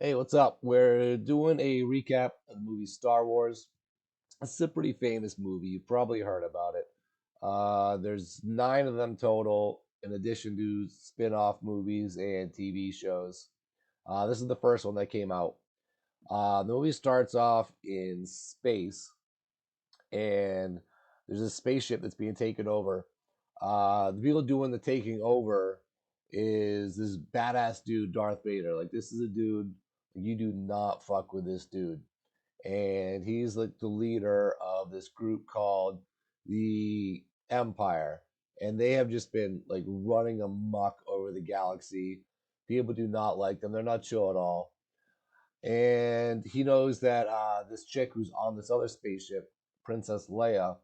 Hey, what's up? We're doing a recap of the movie Star Wars. It's a pretty famous movie. You've probably heard about it. There's nine of them total, in addition to spin-off movies and TV shows. This is the first one that came out. The movie starts off in space, and there's a spaceship that's being taken over. The people doing the taking over is this badass dude, Darth Vader. Like, this is a dude, you do not fuck with this dude. And he's like the leader of this group called the Empire. And they have just been like running amok over the galaxy. People do not like them. They're not chill at all. And he knows that this chick who's on this other spaceship, Princess Leia,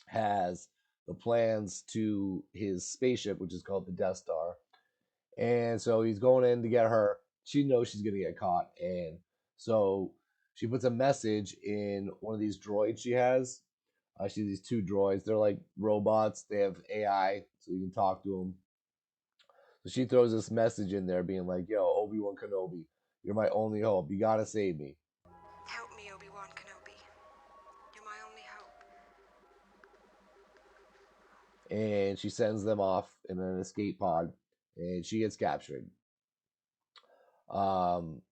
has the plans to his spaceship, which is called the Death Star. And so he's going in to get her. She knows she's gonna get caught, and so she puts a message in one of these droids she has. She has these two droids. They're like robots. They have AI, so you can talk to them. So she throws this message in there, being like, "Yo, Obi-Wan Kenobi, you're my only hope. You gotta save me." Help me, Obi-Wan Kenobi. You're my only hope. And she sends them off in an escape pod, and she gets captured. Um,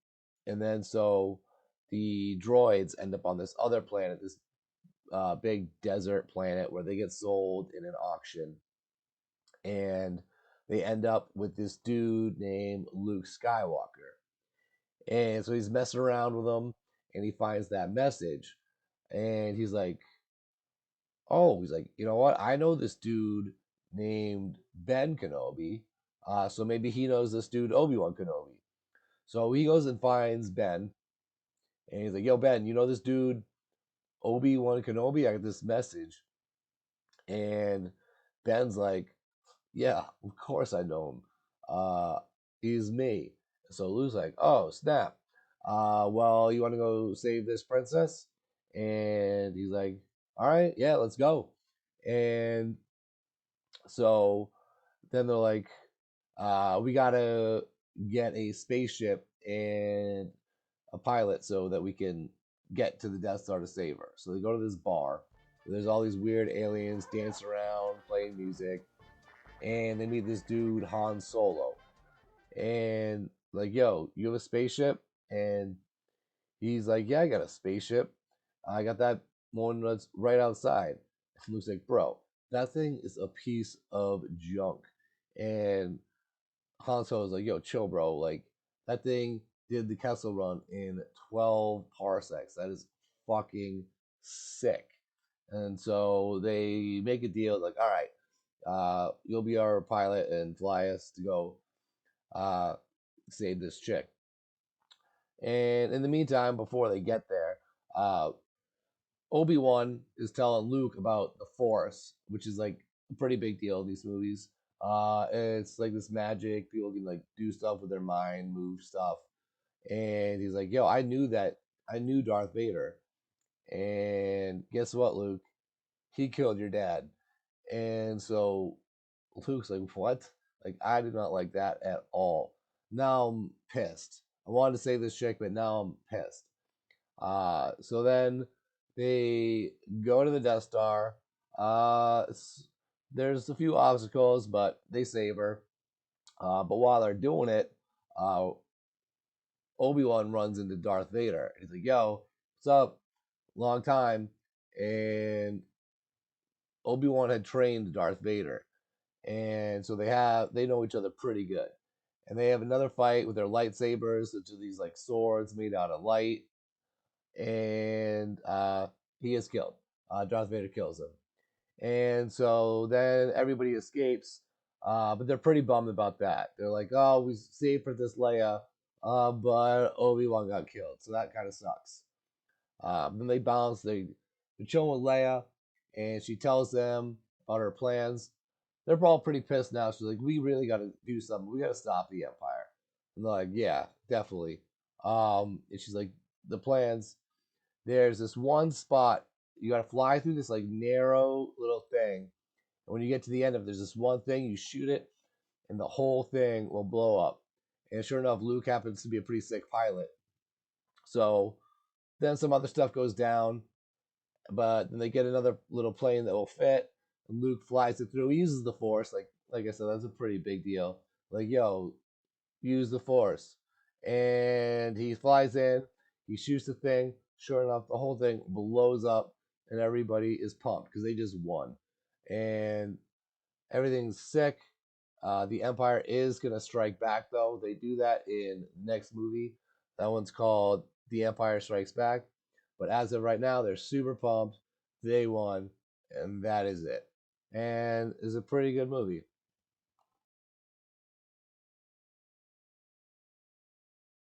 and then so the droids end up on this other planet, this big desert planet where they get sold in an auction, and they end up with this dude named Luke Skywalker. And so he's messing around with them, and he finds that message, and he's like, "Oh, he's like, you know what? I know this dude named Ben Kenobi, so maybe he knows this dude Obi Wan Kenobi." So he goes and finds Ben, and he's like, "Yo, Ben, you know this dude Obi Wan Kenobi? I got this message." And Ben's like, "Yeah, of course I know him. Uh, he's me." So Lou's like, "Oh, snap. Well, you want to go save this princess?" And he's like, "All right, yeah, let's go." And so then they're like, "We gotta get a spaceship and a pilot so that we can get to the Death Star to save her." So they go to this bar. There's all these weird aliens dancing around, playing music, and they meet this dude Han Solo, and like, "Yo, you have a spaceship?" And he's like, "Yeah, I got a spaceship. I got that one that's right outside." And Luke's like, "Bro, that thing is a piece of junk." And Han Solo's like, "Yo, chill, bro. Like, that thing did the Kessel Run in 12 parsecs. That is fucking sick." And so they make a deal like, "All right, you'll be our pilot and fly us to go uh, save this chick." And in the meantime, before they get there, uh, Obi Wan is telling Luke about the Force, which is like a pretty big deal in these movies. It's like this magic. People can like do stuff with their mind, move stuff. And he's like, "Yo, I knew that. I knew Darth Vader. And guess what, Luke? He killed your dad." And so Luke's like, "What?" Like, I do not like that at all. Now I'm pissed. I wanted to save this chick, but now I'm pissed. So then they go to the Death Star. There's a few obstacles, but they save her. But while they're doing it, uh, Obi Wan runs into Darth Vader. He's like, "Yo, what's up? Long time." And Obi Wan had trained Darth Vader, and so they know each other pretty good. And they have another fight with their lightsabers, which are these like swords made out of light. And he is killed. Darth Vader kills him, and so then everybody escapes. But they're pretty bummed about that. They're like, "Oh, we saved Princess Leia, but Obi Wan got killed, so that kind of sucks." Then they bounce. They're chilling with Leia, and she tells them about her plans. They're all pretty pissed now. She's like, "We really got to do something. We got to stop the Empire." And they're like, "Yeah, definitely." And she's like, "The plans. There's this one spot. You got to fly through this like narrow little thing. And when you get to the end of it, there's this one thing. You shoot it, and the whole thing will blow up. And sure enough, Luke happens to be a pretty sick pilot. So then some other stuff goes down, but then they get another little plane that will fit. And Luke flies it through. He uses the Force, like I said, that's a pretty big deal. Like, yo, use the Force, and he flies in. He shoots the thing. Sure enough, the whole thing blows up, and everybody is pumped because they just won, and everything's sick. The Empire is gonna strike back, though. They do that in next movie. That one's called The Empire Strikes Back. But as of right now, they're super pumped. They won, and that is it. And it's a pretty good movie.